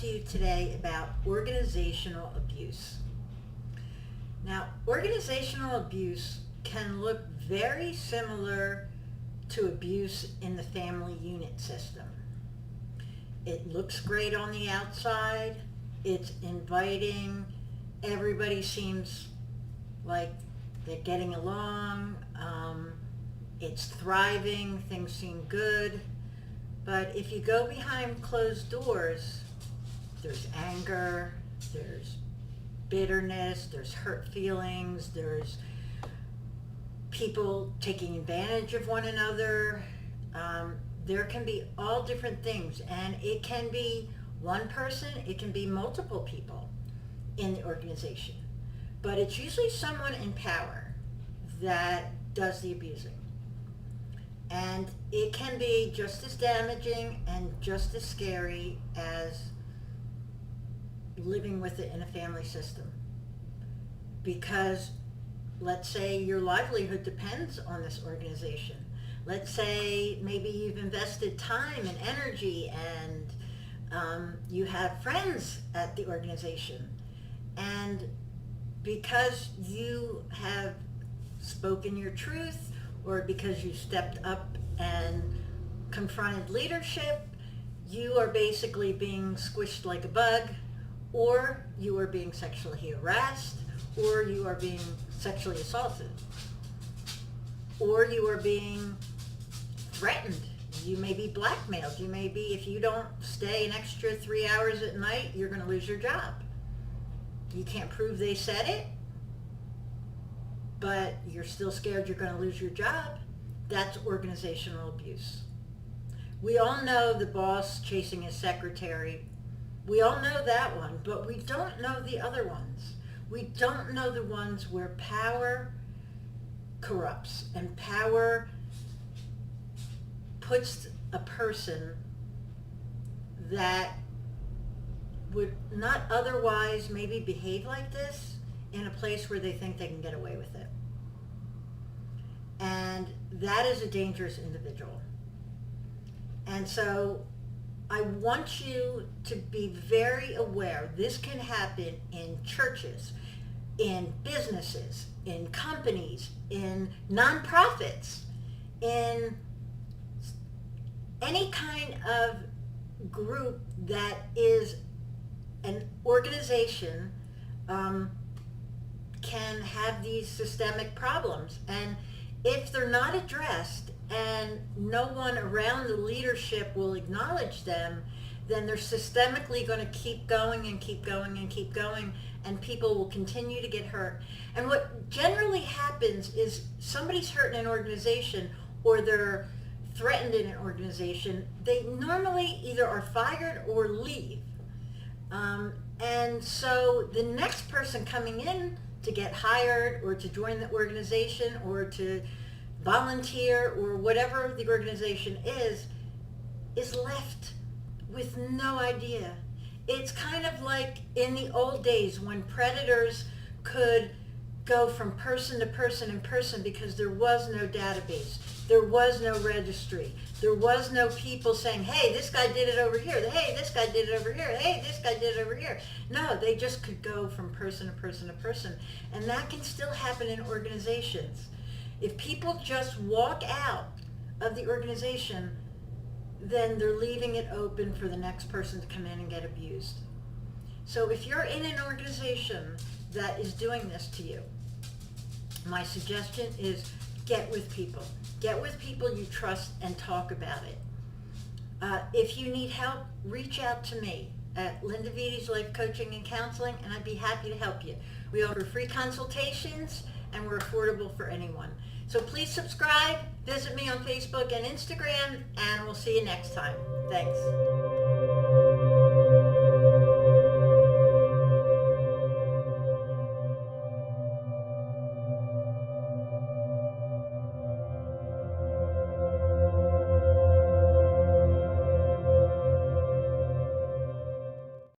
you today about organizational abuse. Now, organizational abuse can look very similar to abuse in the family unit system. It looks great on the outside, it's inviting, everybody seems like they're getting along, it's thriving, things seem good. But if you go behind closed doors, there's anger, there's bitterness, there's hurt feelings, there's people taking advantage of one another. There can be all different things, and it can be one person, it can be multiple people in the organization. But it's usually someone in power that does the abusing. And it can be just as damaging and just as scary as living with it in a family system. Because let's say your livelihood depends on this organization. Let's say maybe you've invested time and energy and you have friends at the organization. And because you have spoken your truth, or because you stepped up and confronted leadership, you are basically being squished like a bug, or you are being sexually harassed, or you are being sexually assaulted, or you are being threatened. You may be blackmailed. You may be, if you don't stay an extra 3 hours at night, you're going to lose your job. You can't prove they said it, but you're still scared you're going to lose your job. That's organizational abuse. We all know the boss chasing his secretary. We all know that one, but we don't know the other ones. We don't know the ones where power corrupts and power puts a person that would not otherwise maybe behave like this in a place where they think they can get away with it. And that is a dangerous individual. And so I want you to be very aware. This can happen in churches, in businesses, in companies, in nonprofits, in any kind of group that is an organization can have these systemic problems. And if they're not addressed and no one around the leadership will acknowledge them, then they're systemically going to keep going and keep going and keep going, and people will continue to get hurt. And what generally happens is somebody's hurt in an organization, or they're threatened in an organization, they normally either are fired or leave. And so the next person coming in to get hired or to join the organization or to volunteer or whatever the organization is left with no idea. It's kind of like in the old days when predators could go from person to person and person because there was no database, there was no registry, there was no people saying, hey, this guy did it over here, hey, this guy did it over here, hey, this guy did it over here. No, they just could go from person to person to person. And that can still happen in organizations. If people just walk out of the organization, then they're leaving it open for the next person to come in and get abused. So if you're in an organization that is doing this to you, my suggestion is get with people. Get with people you trust and talk about it. If you need help, reach out to me at Linda Vides Life Coaching and Counseling, and I'd be happy to help you. We offer free consultations, and we're affordable for anyone. So please subscribe, visit me on Facebook and Instagram, and we'll see you next time. Thanks.